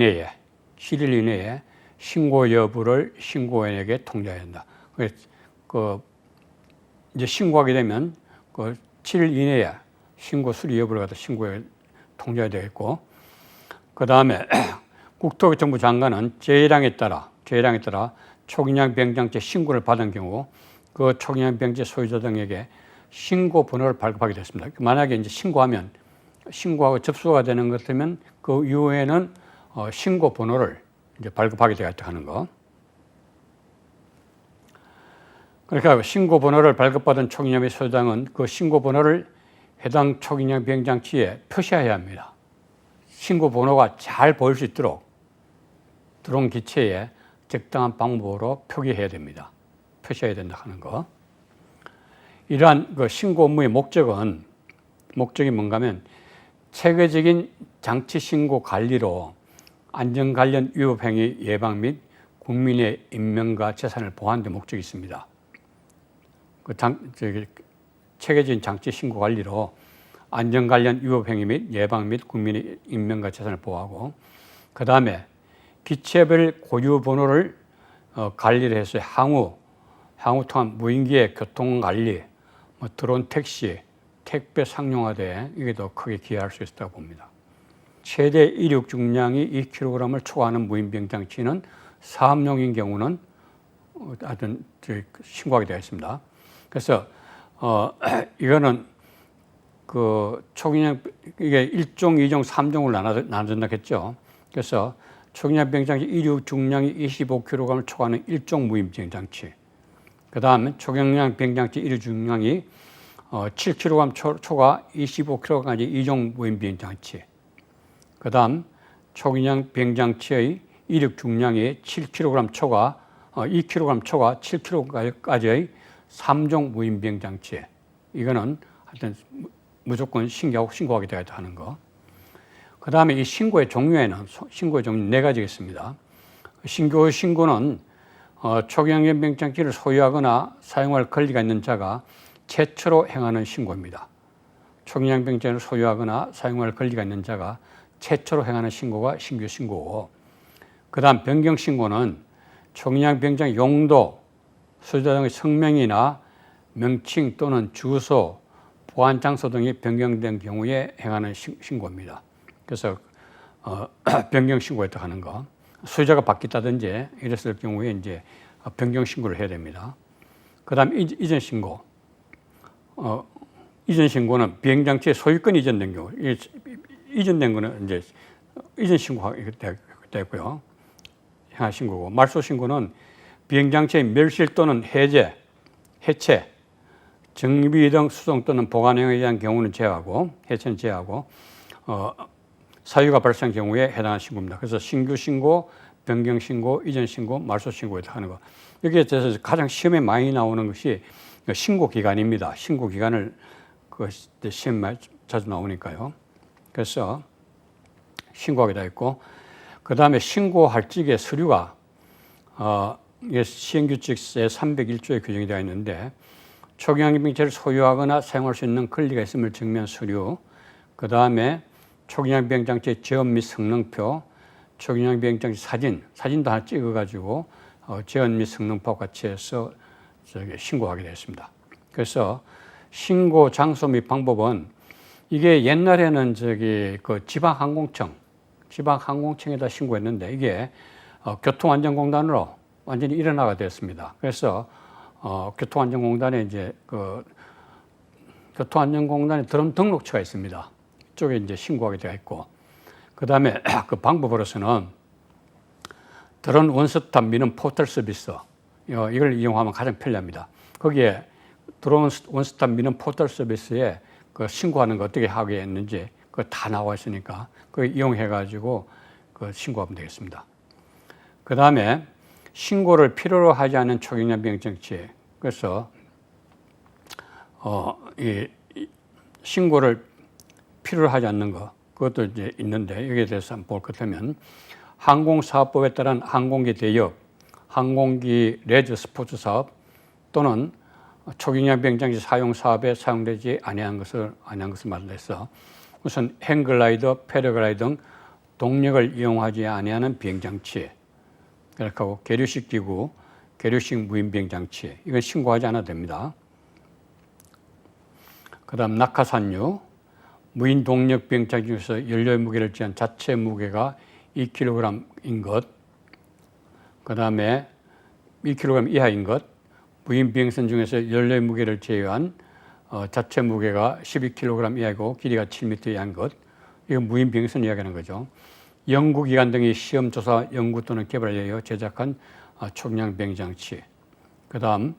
A: 이내에 신고 여부를 신고인에게 통지해야 한다. 이제 신고하게 되면 그 7일 이내에 신고 수리 여부를 갖다 신고에 통지해야 되겠고, 그 다음에 국토교통부 장관은 제1항에 따라 초기량 비행장치 신고를 받은 경우 그 초기량 비행체 소유자 등에게 신고 번호를 발급하게 됐습니다. 만약에 이제 신고하고 접수가 되는 것 같으면 그 이후에는 신고 번호를 이제 발급하게 되겠다 하는 거. 그러니까 신고 번호를 발급받은 초기량의 소유자는 그 신고 번호를 해당 초기량 비행장치에 표시해야 합니다. 신고 번호가 잘 보일 수 있도록 드론 기체에 적당한 방법으로 표기해야 됩니다. 표시해야 된다 하는 거. 이러한 그 신고 업무의 목적이 뭔가 하면 체계적인 장치 신고 관리로 안전 관련 위법 행위 예방 및 국민의 인명과 재산을 보호하는 데 목적이 있습니다. 체계적인 장치 신고 관리로 안전 관련 위법 행위 및 예방 및 국민의 인명과 재산을 보호하고, 그 다음에 기체별 고유 번호를 관리를 해서 향후 통한 무인기의 교통 관리, 드론 택시, 택배 상용화대에 이게 더 크게 기여할 수 있다고 봅니다. 최대 이륙 중량이 2kg을 초과하는 무인 비행장치는 사업용인 경우는 하여튼 신고하게 되어 있습니다. 그래서 이거는 그 초기량 이게 1종, 2종, 3종으로 나눠진다 했죠. 그래서 초기량 비행장치 이륙 중량이 25kg을 초과하는 1종 무인 비행장치. 그 다음 초경량 비행장치 이륙 중량이 7kg 초과 25kg까지 2종 무인 비행장치. 그 다음 초기량 비행장치의 이륙 중량이 7kg 초과 2kg 초과 7kg까지의 3종 무인 비행장치. 이거는 하여튼 무조건 신고하게 되어야 하는 거. 그 다음에 이 신고의 종류 4가지가 있습니다. 신고는 초경량 비행장치를 소유하거나 사용할 권리가 있는 자가 최초로 행하는 신고입니다. 초경량 비행장치를 소유하거나 사용할 권리가 있는 자가 최초로 행하는 신고가 신규 신고고, 그 다음 변경 신고는 초경량 비행장치 용도, 소유자 등의 성명이나 명칭 또는 주소, 보안 장소 등이 변경된 경우에 행하는 신고입니다. 그래서 변경 신고했다 하는 거. 소유자가 바뀌었다든지 이랬을 경우에 이제 변경 신고를 해야 됩니다. 그다음 이전 신고. 이전 신고는 비행장치의 소유권이 이전된 경우. 이전된 거는 이제 이전 신고하게 됐고요. 행한 신고고, 말소 신고는 비행장치의 멸실 또는 해체, 정비 등 수송 또는 보관행위에 의한 경우는 제외하고 해체는 제외하고 사유가 발생한 경우에 해당하는 신고입니다. 그래서 신규 신고, 변경 신고, 이전 신고, 말소 신고에 하는 거. 여기에 대해서 가장 시험에 많이 나오는 것이 신고 기간입니다. 신고 기간을 시험에 자주 나오니까요. 그래서 신고하게 되어 있고, 그 다음에 신고할 적의 서류가 이게 시행규칙 제 301조에 규정이 되어 있는데, 초기형병자를 소유하거나 사용할 수 있는 권리가 있음을 증명한 서류, 그 다음에 초기형병장치의 제원 및 성능표, 초기형병장치 사진도 하나 찍어가지고 제원 및 성능표 같이 해서 신고하게 되었습니다. 그래서 신고 장소 및 방법은 이게 옛날에는 그 지방항공청에다 신고했는데 이게 교통안전공단으로 완전히 일어나가 됐습니다. 그래서 교통안전공단에 이제 교통안전공단에 드론 등록처가 있습니다. 이쪽에 이제 신고하게 되어 있고, 그 다음에 그 방법으로서는 드론 원스톱 민원 포털 서비스, 이걸 이용하면 가장 편리합니다. 거기에 드론 원스톱 민원 포털 서비스에 그 신고하는 거 어떻게 하게 했는지 그거 다 나와 있으니까 그거 이용해가지고 그 신고하면 되겠습니다. 그 다음에 신고를 필요로 하지 않은 초기형병장치, 그래서 이 신고를 필요로 하지 않는 거, 그것도 이제 있는데 여기에 대해서 한번 볼 것 같으면 항공사업법에 따른 항공기 대여, 항공기 레저 스포츠 사업 또는 초기형병장치 사용 사업에 사용되지 아니한 것을 말해서 우선 행글라이더, 패러글라이더 등 동력을 이용하지 아니하는 비행장치, 그렇게 하고 계류식 기구, 계류식 무인 비행장치, 이건 신고하지 않아도 됩니다. 그 다음 낙하산유, 무인 동력 비행장치 중에서 연료의 무게를 제한 자체 무게가 2kg인 것, 그 다음에 2kg 이하인 것, 무인 비행선 중에서 연료의 무게를 제외한 자체 무게가 12kg 이하이고 길이가 7m 이하인 것, 이건 무인 비행선 이야기하는 거죠. 연구기관 등이 시험, 조사, 연구 또는 개발에 의해 제작한 초기형 비행장치. 그 다음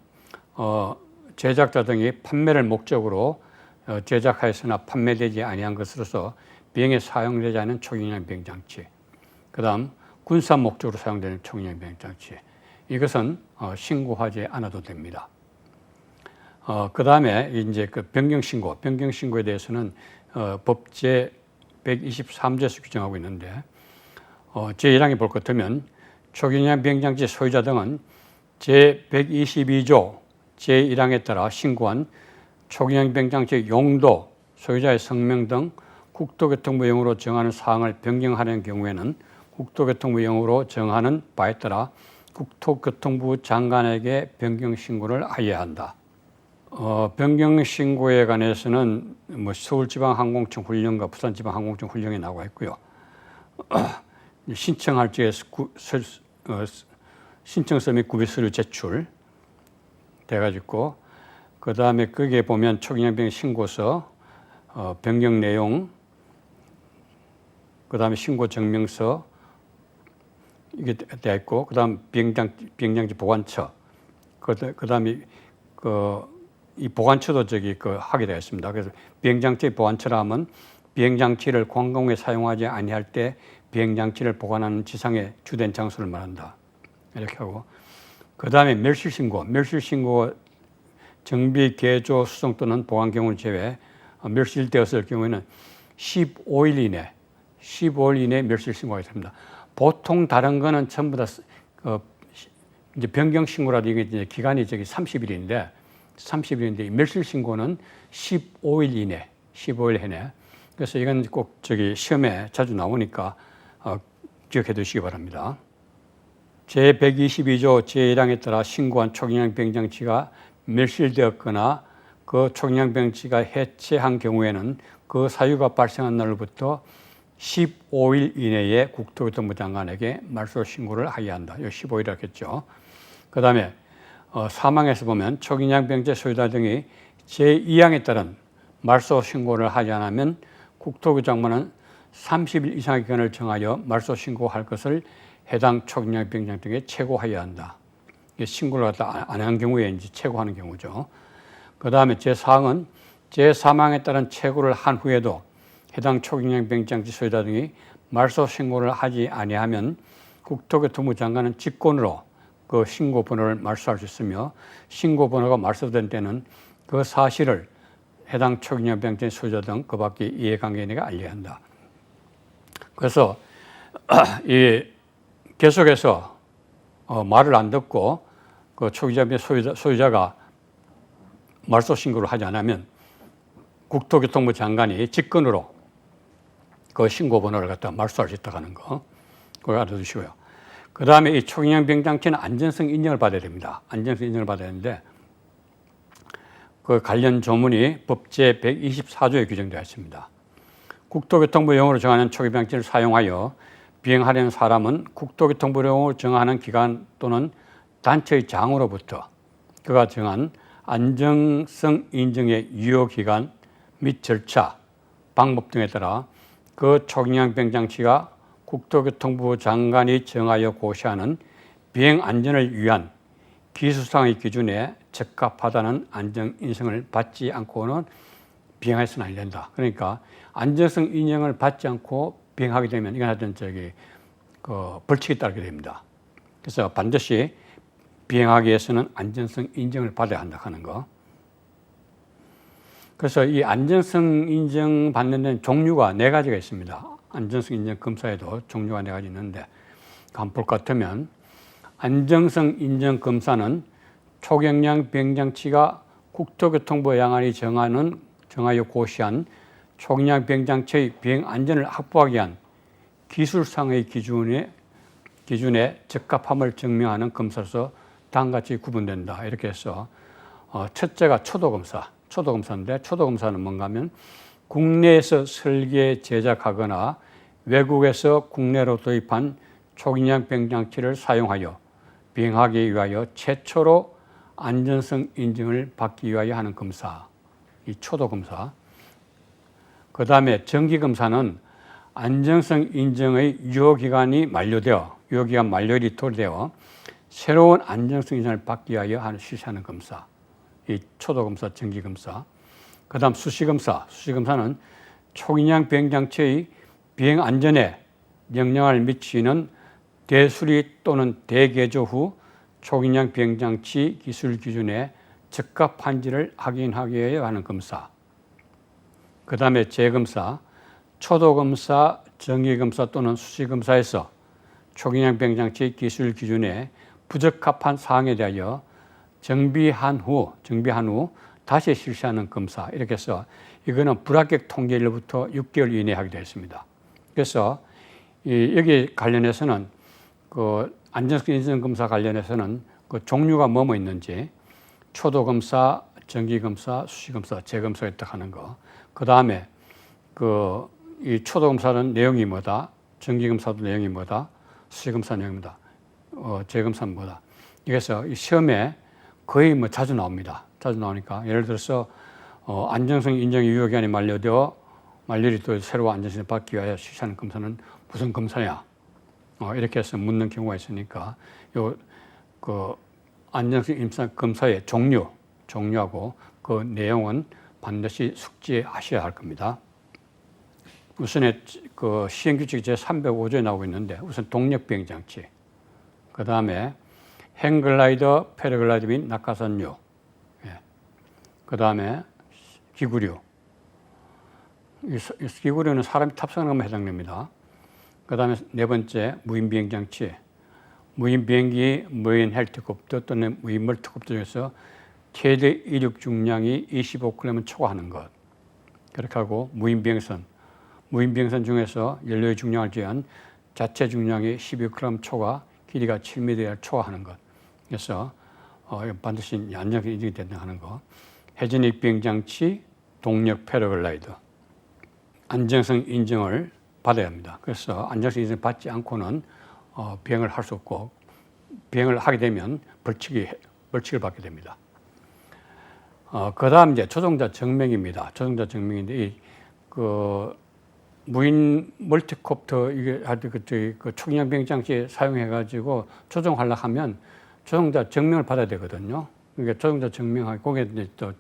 A: 제작자 등이 판매를 목적으로 제작하였으나 판매되지 아니한 것으로서 비행에 사용되지 않은 초기형 비행장치. 그 다음 군사 목적으로 사용되는 초기형 비행장치. 이것은 신고하지 않아도 됩니다. 그 다음에 이제 그 변경 신고에 대해서는 법 제 123조에서 규정하고 있는데, 제1항에 볼 것 같으면 초기형 비행장치 소유자 등은 제 122조 제1항에 따라 신고한 초기형 비행장치 용도, 소유자의 성명 등 국토교통부령으로 정하는 사항을 변경하는 경우에는 국토교통부령으로 정하는 바에 따라 국토교통부 장관에게 변경 신고를 하여야 한다. 변경 신고에 관해서는 서울지방항공청 훈령과 부산지방항공청 훈령에 나와 있고요. 신청할 적에 신청서 및 구비서류 제출 돼가지고, 그 다음에 거기에 보면 초기형 비행 신고서, 변경 내용, 그 다음에 신고 증명서 이게 되어 있고, 그 다음 비행장치 보관처, 그 다음에 이 보관처도 하게 되어 있습니다. 그래서 비행장치 보관처라 하면 비행장치를 관광에 사용하지 아니할 때 비행장치를 보관하는 지상의 주된 장소를 말한다. 이렇게 하고, 그 다음에 멸실신고 정비, 개조, 수송 또는 보관 경우를 제외 멸실되었을 경우에는 15일 이내 멸실신고가 됩니다. 보통 다른 거는 전부 다 이제 변경 신고라도 이게 이제 기간이 30일인데 멸실신고는 15일 이내. 그래서 이건 꼭 시험에 자주 나오니까 기억해 두시기 바랍니다. 제122조 제1항에 따라 신고한 초기형 비행장치가 멸실되었거나 그 초기형 비행장치가 해체한 경우에는 그 사유가 발생한 날로부터 15일 이내에 국토교통부 장관에게 말소 신고를 하여야 한다. 여기 15일이라고 했죠. 그 다음에 사망에서 보면 초기형 비행장치 소유자 등이 제2항에 따른 말소 신고를 하지 않으면 국토부 장관은 30일 이상의 기간을 정하여 말소 신고할 것을 해당 초기형 비행장 등에 체고하여야 한다. 신고를 안 한 경우에 이제 체고하는 경우죠. 그 다음에 제4항은 제3항에 따른 채굴을 한 후에도 해당 초경량 병장치 소유자 등이 말소 신고를 하지 아니하면 국토교통부 장관은 직권으로 그 신고 번호를 말소할 수 있으며 신고 번호가 말소된 때는 그 사실을 해당 초경량 병장치 소유자 등 그 밖의 이해관계인에게 알려야 한다. 그래서 이 계속해서 말을 안 듣고 그 초기자비 소유자가 말소 신고를 하지 않으면 국토교통부 장관이 직권으로 그 신고 번호를 갖다 말소할 수 있다고 하는 거, 그거 알아두시고요. 그 다음에 이 초경량 병장치는 안전성 인정을 받아야 됩니다. 안전성 인정을 받아야 되는데 그 관련 조문이 법제 124조에 규정되어 있습니다. 국토교통부 용어로 정하는 초기병장치를 사용하여 비행하려는 사람은 국토교통부 용어로 정하는 기관 또는 단체의 장으로부터 그가 정한 안정성 인정의 유효기간 및 절차, 방법 등에 따라 그 초경량 병장치가 국토교통부 장관이 정하여 고시하는 비행 안전을 위한 기술상의 기준에 적합하다는 안정 인정을 받지 않고는 비행해서는 안 된다. 그러니까 안전성 인정을 받지 않고 비행하게 되면 이건 하여튼 벌칙이 따르게 됩니다. 그래서 반드시 비행하기 위해서는 안전성 인정을 받아야 한다 하는 거. 그래서 이 안전성 인정 받는 데는 종류가 4가지가 있습니다. 안전성 인정 검사에도 종류가 4가지 있는데 한번 볼 것 같으면 안정성 인정 검사는 초경량 비행장치가 국토교통부 장관이 정하여 고시한 초경량 비행장치의 비행 안전을 확보하기 위한 기술상의 기준에 적합함을 증명하는 검사로서 다음같이 구분된다. 이렇게 해서 첫째가 초도검사인데 초도검사는 뭔가 하면 국내에서 설계 제작하거나 외국에서 국내로 도입한 초경량 비행장치를 사용하여 비행하기 위하여 최초로 안전성 인증을 받기 위하여 하는 검사, 이 초도검사. 그 다음에 정기검사는 안정성 인증의 유효기간이 만료되어 유효기간 만료일이 도래되어 새로운 안정성 인증을 받기 위하여 실시하는 검사, 이 초도검사, 정기검사. 그 다음 수시검사는 초경량 비행장치의 비행 안전에 영향을 미치는 대수리 또는 대개조 후 초경량 비행장치 기술 기준에 적합한지를 확인하기 위하여 하는 검사. 그 다음에 재검사, 초도검사, 정기검사 또는 수시검사에서 초경량 비행장치 기술 기준에 부적합한 사항에 대하여 정비한 후 다시 실시하는 검사. 이렇게 해서 이거는 불합격 통계일로부터 6개월 이내에 하게 되어 있습니다. 그래서 여기 관련해서는 그 안전성 인증 검사 관련해서는 그 종류가 뭐뭐 있는지 초도검사, 정기검사, 수시검사, 재검사가 있다고 하는 거. 그 다음에 이 초도검사는 내용이 뭐다, 정기검사도 내용이 뭐다, 수시검사 내용이 뭐다, 재검사는 뭐다. 그래서 이 시험에 거의 자주 나옵니다. 자주 나오니까 예를 들어서 안정성 인정 유효기간이 만료일이 또 새로 안전성을 받기 위하여 실시하는 검사는 무슨 검사냐, 이렇게 해서 묻는 경우가 있으니까 안정성 인정 검사의 종류하고 그 내용은 반드시 숙지하셔야 할 겁니다. 우선에 그 시행규칙 제305조에 나오고 있는데 우선 동력비행장치, 그 다음에 행글라이더, 패러글라이더 및 낙하산류, 그 다음에 기구류. 이 기구류는 사람이 탑승하는 것만 해당됩니다. 그 다음에 4번째 무인비행장치, 무인비행기, 무인 헬리콥터 또는 무인 멀티콥터 중에서 최대 이륙 중량이 25kg을 초과하는 것. 그렇게 하고 무인비행선 중에서 연료의 중량을 제한 자체 중량이 12kg 초과, 길이가 7m를 초과하는 것. 그래서 반드시 안전성 인증이 된다 하는 거. 해전익 비행장치, 동력 패러글라이더. 안정성 인증을 받아야 합니다. 그래서 안정성 인증을 받지 않고는 비행을 할 수 없고 비행을 하게 되면 벌칙을 받게 됩니다. 그 다음 이제 조종자 증명입니다. 조종자 증명인데 무인 멀티콥터 이게 그 초경량 비행장치 사용해가지고 조종하려고 하면 조종자 증명을 받아야 되거든요. 그러니까 조종자 증명하고 거기에 또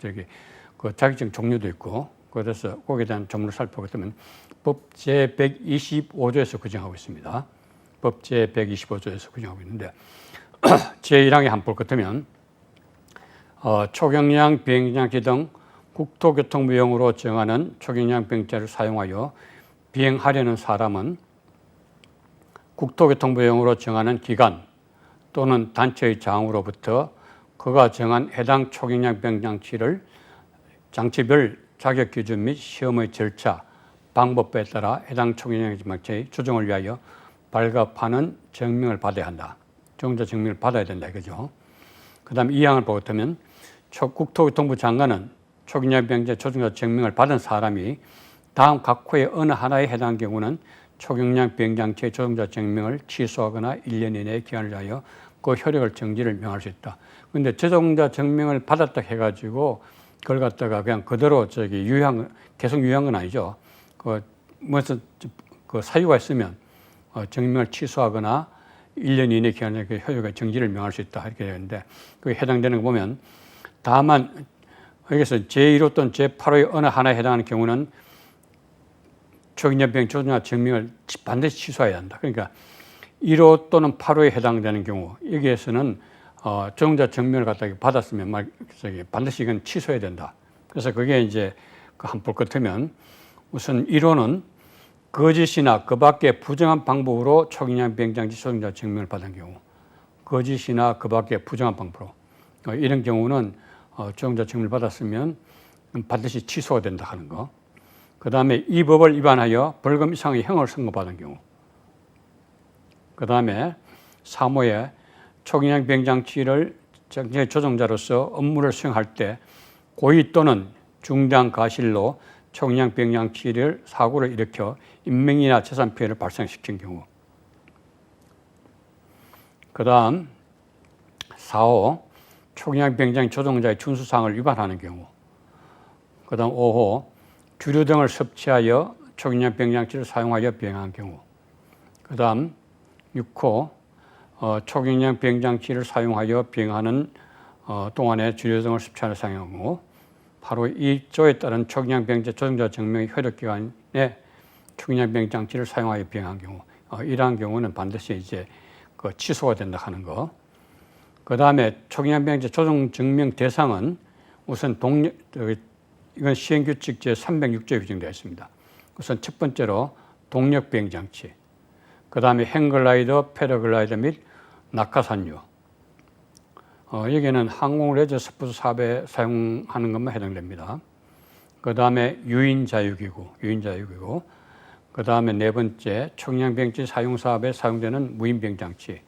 A: 그 자격증 종류도 있고 그래서 거기에 대한 전문을 살펴보면 법 제125조에서 규정하고 있습니다. 법 제125조에서 규정하고 있는데 제1항에 한번 볼 것 같으면 초경량 비행장치 등 국토교통부용으로 정하는 초경량 비행장치를 사용하여 비행하려는 사람은 국토교통부용으로 정하는 기관 또는 단체의 장으로부터 그가 정한 해당 초경량 비행장치를 장치별 자격 기준 및 시험의 절차, 방법에 따라 해당 초경량 비행장치의 조정을 위하여 발급하는 증명을 받아야 한다. 조종자 증명을 받아야 된다 이거죠. 그 다음에 이 항을 보고 있다면 국토교통부 장관은 초경량 비행장치 조종자 증명을 받은 사람이 다음 각호의 어느 하나에 해당하는 경우는 초경량 비행장치의 조종자 증명을 취소하거나 1년 이내의 기한을 하여 그 효력을 정지를 명할 수 있다. 그런데 조종자 증명을 받았다 해가지고 그걸 갖다가 그냥 그대로 계속 유효한 건 아니죠. 무슨 사유가 있으면 증명을 취소하거나 1년 이내 기간에 그 효력의 정지를 명할 수 있다 이렇게 되는데 그게 해당되는 거 보면 다만 여기서 제1호 또는 제8호의 어느 하나에 해당하는 경우는 초경량 비행 조종자 증명을 반드시 취소해야 한다. 그러니까 1호 또는 8호에 해당되는 경우 여기에서는 조종자 증명을 갖다가 받았으면 반드시 이건 취소해야 된다. 그래서 그게 이제 한번 볼 것 같으면 우선 1호는 거짓이나 그 밖의 부정한 방법으로 초경량 비행장치 조종자 증명을 받은 경우, 거짓이나 그 밖의 부정한 방법으로 이런 경우는 조종자 증명을 받았으면 반드시 취소가 된다 하는 거. 그 다음에 이 법을 위반하여 벌금 이상의 형을 선고받은 경우. 그 다음에 3호에 초경량 비행장치를 조종자로서 업무를 수행할 때 고의 또는 중대한 과실로 초경량 비행장치를 사고를 일으켜 인명이나 재산 피해를 발생시킨 경우. 그 다음 4호 초경량 비행장치 조종자의 준수사항을 위반하는 경우. 그 다음 5호 주류 등을 섭취하여 초경량 비행장치를 사용하여 비행한 경우. 그 다음 6호 초경량 비행장치를 사용하여 비행하는 동안에 주류 등을 섭취하여 사용한 경우. 바로 이 조에 따른 초경량 비행장치 조종자 증명의 효력기간에 초경량 비행장치를 사용하여 비행한 경우. 이러한 경우는 반드시 이제 취소가 된다 하는 거. 그 다음에 초경량 비행장치 조종 증명 대상은 우선 이건 시행규칙 제306조에 규정되어 있습니다. 우선 첫 번째로 동력 비행장치, 그 다음에 행글라이더, 패러글라이더 및 낙하산유. 여기는 항공레저 스포츠 사업에 사용하는 것만 해당됩니다. 그 다음에 유인자유기구. 그 다음에 네 번째 초경량 비행장치 사용 사업에 사용되는 무인 비행장치.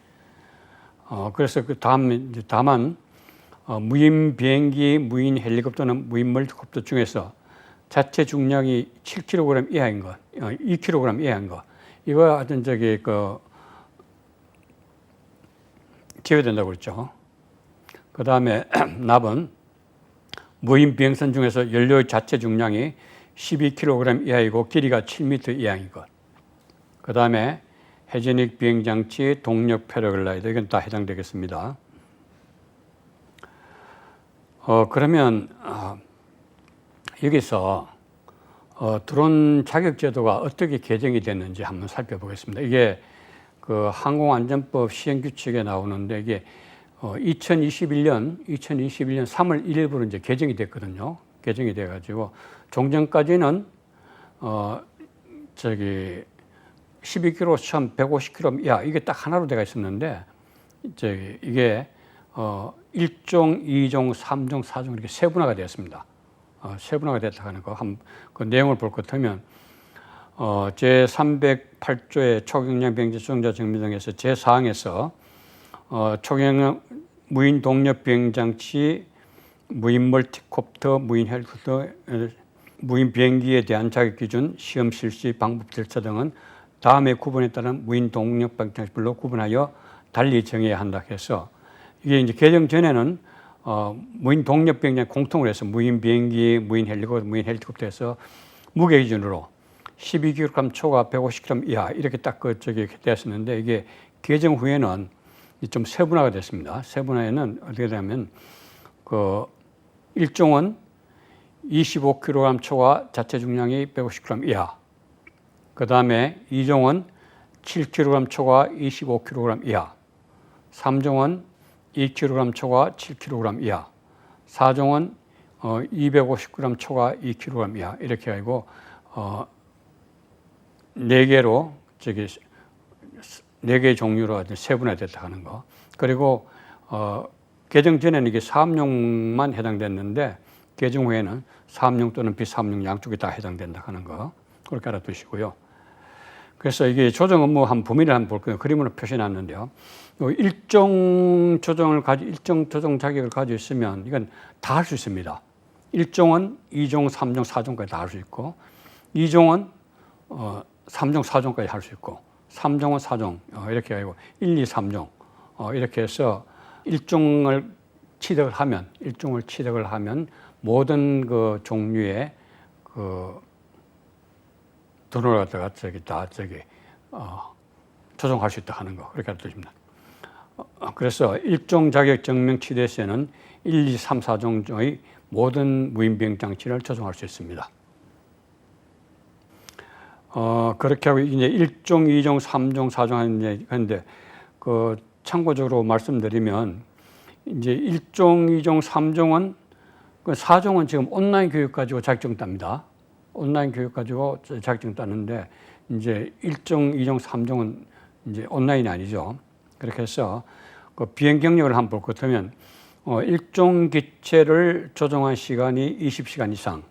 A: 그래서 다만 무인 비행기, 무인 헬리콥터는 무인 멀티콥터 중에서 자체 중량이 7kg 이하인 것, 2kg 이하인 것, 이거 하여튼 제외된다고 그랬죠. 그 다음에 납은 무인 비행선 중에서 연료의 자체 중량이 12kg 이하이고 길이가 7m 이하인 것. 그 다음에 해저닉 비행장치, 동력 패러글라이더, 이건 다 해당되겠습니다. 그러면 여기서 드론 자격 제도가 어떻게 개정이 됐는지 한번 살펴보겠습니다. 이게 그 항공안전법 시행규칙에 나오는데 이게 2021년 3월 1일부로 이제 개정이 됐거든요. 개정이 돼가지고 종전까지는 12km, 150km 이하 이게 딱 하나로 돼가 있었는데 이게 1종, 2종, 3종, 4종 이렇게 세분화가 되었습니다. 세분화가 됐다 하는 거. 그 내용을 볼 것 같으면 제308조의 초경량 비행장치 조종자 증명 등에서 제4항에서 초경량 무인 동력 비행장치, 무인 멀티콥터, 무인 헬리콥터, 무인 비행기에 대한 자격 기준, 시험 실시 방법 절차 등은 다음의 구분에 따른 무인 동력 비행장치별로 구분하여 달리 정해야 한다 해서 이게 이제 개정 전에는 무인 동력 비행장 공통으로 해서 무인 비행기, 무인 헬리콥터에서 무게 기준으로 12kg 초과 150kg 이하 이렇게 딱 되었었는데 이게 개정 후에는 좀 세분화가 됐습니다. 세분화에는 어떻게 되냐면 그 1종은 25kg 초과 자체 중량이 150kg 이하. 그 다음에 2종은 7kg 초과 25kg 이하. 3종은 2kg 초과 7kg 이하. 4종은 250g 초과 2kg 이하. 이렇게 하고 4개로 저기 4개의 종류로 세분화됐다 하는 거. 그리고 개정 전에는 이게 사업용만 해당됐는데 개정 후에는 사업용 또는 비사업용 양쪽이 다 해당된다 하는 거. 그렇게 알아두시고요. 그래서 이게 조정 업무 한 범위를 한번 볼 거예요. 그림으로 표시해놨는데요. 일정 조정 자격을 가지고 있으면 이건 다 할 수 있습니다. 1종은 2종, 3종, 4종까지 다 할 수 있고, 2종은 3종, 4종까지 할 수 있고, 3종은 4종 이렇게 하고 1, 2, 3종 이렇게 해서 일종을 취득을 하면 모든 그 종류의 그 돈을 갖다가 조정할 수 있다 하는 거 그렇게 뜻입니다. 그래서 일종 자격 증명 취득 시에는 1, 2, 3, 4종의 모든 무인비행 장치를 조정할 수 있습니다. 그렇게 하고 이제 1종, 2종, 3종, 4종 하는데 그 참고적으로 말씀드리면 이제 1종, 2종, 3종은 그 4종은 지금 온라인 교육 가지고 자격증 땁니다. 온라인 교육 가지고 자격증 따는데 이제 1종, 2종, 3종은 이제 온라인이 아니죠. 그렇게 해서 그 비행 경력을 한번 볼 것 같으면 1종 기체를 조종한 시간이 20시간 이상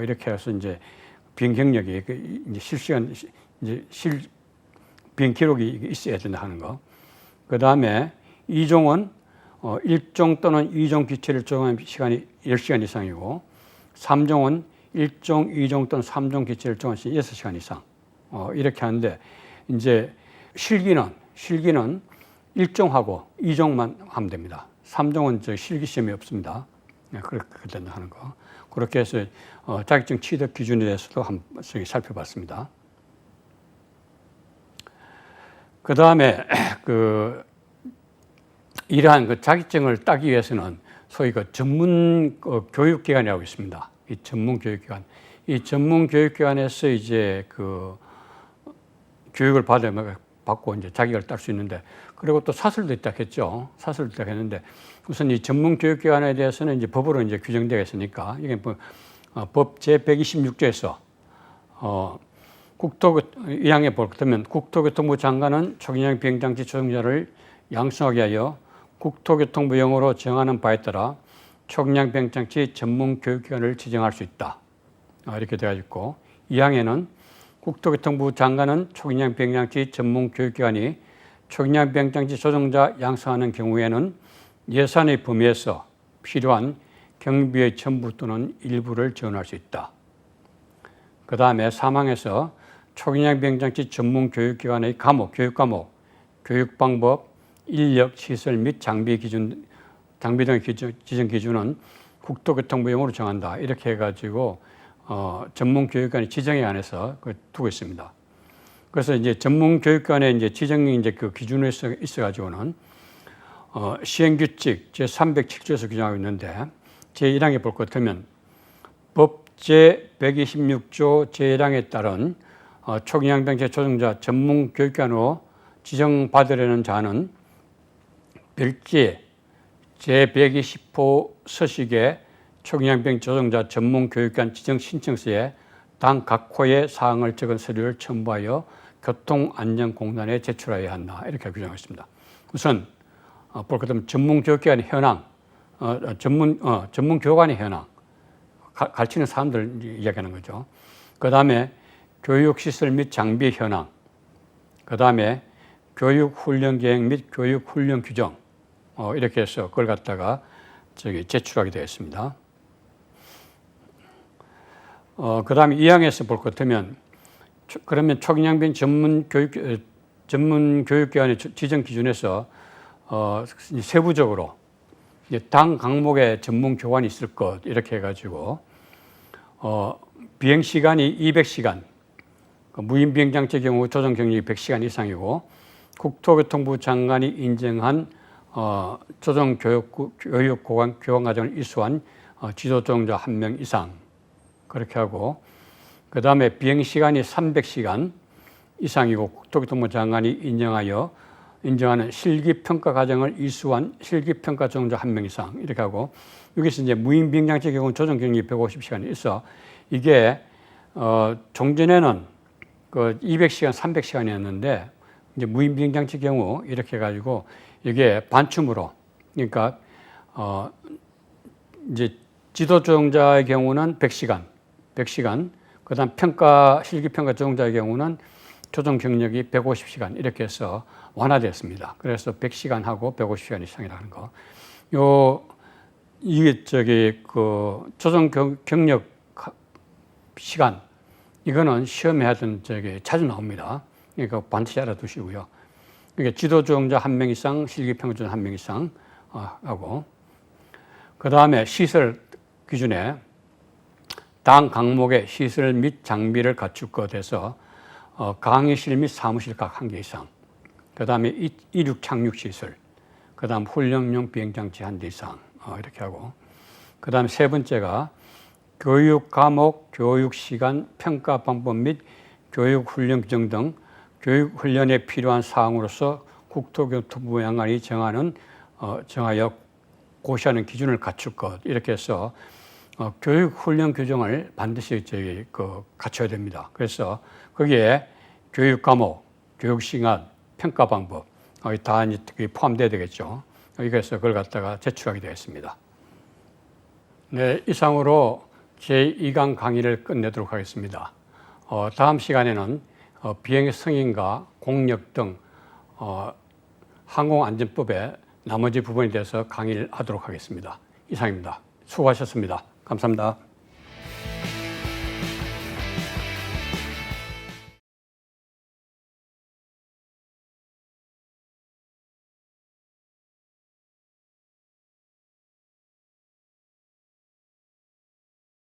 A: 이렇게 해서 이제 비행 경력이 이제 실시간 이제 비행 기록이 있어야 된다 하는 거. 그 다음에 2종은 1종 또는 2종 기체를 조종한 시간이 10시간 이상이고 3종은 1종, 2종 또는 3종 기체를 조종한 시간이 6시간 이상 이렇게 하는데 이제 실기는 1종하고 2종만 하면 됩니다. 3종은 저 실기 시험이 없습니다. 그렇게 된다 하는 거. 그렇게 해서 자격증 취득 기준에 대해서도 한번 살펴봤습니다. 그 다음에 이러한 그 자격증을 따기 위해서는 소위 그 전문 교육기관이라고 있습니다. 이 전문 교육기관. 이 전문 교육기관에서 이제 그 교육을 받고 이제 자격을 딸 수 있는데, 그리고 또 사설도 있다 했죠. 사설도 있다 했는데, 우선 이 전문 교육기관에 대해서는 이제 법으로 이제 규정되어 있으니까, 이게 뭐, 법 제126조에서, 이 항에 볼 것 같으면 국토교통부 장관은 초기형 비행장치 조종자를 양성하게 하여 국토교통부 영어로 정하는 바에 따라 초기형 비행장치 전문 교육기관을 지정할 수 있다. 이렇게 되어 있고, 이 항에는 국토교통부 장관은 초기형 비행장치 전문 교육기관이 초기형 비행장치 조종자 양성하는 경우에는 예산의 범위에서 필요한 경비의 전부 또는 일부를 지원할 수 있다. 그 다음에 3항에서 초기형 비행장치 전문 교육기관의 교육 과목, 교육 방법, 인력, 시설 및 장비 등의 지정 기준은 국토교통부 영어로 정한다. 이렇게 해가지고 전문 교육기관의 지정에 관해서 두고 있습니다. 그래서 이제 전문 교육기관의 이제 지정이 이제 그 기준에 있어가지고는 시행규칙 제307조에서 규정하고 있는데 제1항에 볼 것 같으면 법 제126조 제1항에 따른 초기형 비행체 조종자 전문 교육기관으로 지정받으려는 자는 별지에 제120호 서식의 초기형 비행 조종자 전문 교육기관 지정 신청서에 당 각 호의 사항을 적은 서류를 첨부하여 교통안전공단에 제출하여야 한다. 이렇게 규정하고 있습니다. 우선 볼 것 같으면 전문 교육기관의 현황, 전문 교관의 현황, 가르치는 사람들 이야기하는 거죠. 그 다음에 교육시설 및 장비 현황, 그 다음에 교육훈련 계획 및 교육훈련 규정, 이렇게 해서 그걸 갖다가 제출하게 되어 있습니다. 그 다음에 2항에서 볼 것 같으면, 그러면 초기형 비행 전문 교육기관의 지정 기준에서 세부적으로 당 항목에 전문 교관이 있을 것, 이렇게 해가지고, 비행 시간이 200시간, 무인 비행장치의 경우 조종 경력이 100시간 이상이고, 국토교통부 장관이 인정한 교육 교환 과정을 이수한 지도조정자 1명 이상 그렇게 하고, 그 다음에 비행시간이 300시간 이상이고 국토교통부 장관이 인정하는 실기평가 과정을 이수한 실기평가 조정자 1명 이상 이렇게 하고, 여기서 이제 무인 비행장치 경우는 조정 경력이 150시간이 있어. 이게 종전에는 그 200시간, 300시간이었는데 이제 무인 비행장치 경우 이렇게 해가지고 이게 반춤으로, 그러니까 이제 지도조정자의 경우는 100시간, 그다음 실기평가 조정자의 경우는 조정 경력이 150시간 이렇게 해서 완화됐습니다. 그래서 100시간하고 150시간 이상이라는 거. 이게 조정 경력 시간, 이거는 시험에 하던 자주 나옵니다. 그러니까 반드시 알아두시고요. 그러니까 지도조정자 1명 이상, 실기평가 조정자 1명 이상 하고, 그 다음에 시설 기준에 당 강목의 시설 및 장비를 갖출 것 해서 강의실 및 사무실 각 1개 이상, 그 다음에 이륙 착륙 시설, 그 다음 훈련용 비행장치 1대 이상 이렇게 하고, 그 다음에 세 번째가 교육 과목, 교육 시간, 평가 방법 및 교육 훈련 규정 등 교육 훈련에 필요한 사항으로서 국토교통부 장관이 정하여 고시하는 기준을 갖출 것 이렇게 해서 교육 훈련 규정을 반드시 갖춰야 됩니다. 그래서 거기에 교육 과목, 교육 시간, 평가 방법 다 포함돼야 되겠죠. 그래서 그걸 갖다가 제출하게 되겠습니다. 네, 이상으로 제2강 강의를 끝내도록 하겠습니다. 다음 시간에는 비행 승인과 공력 등 항공안전법의 나머지 부분에 대해서 강의를 하도록 하겠습니다. 이상입니다. 수고하셨습니다. 감사합니다.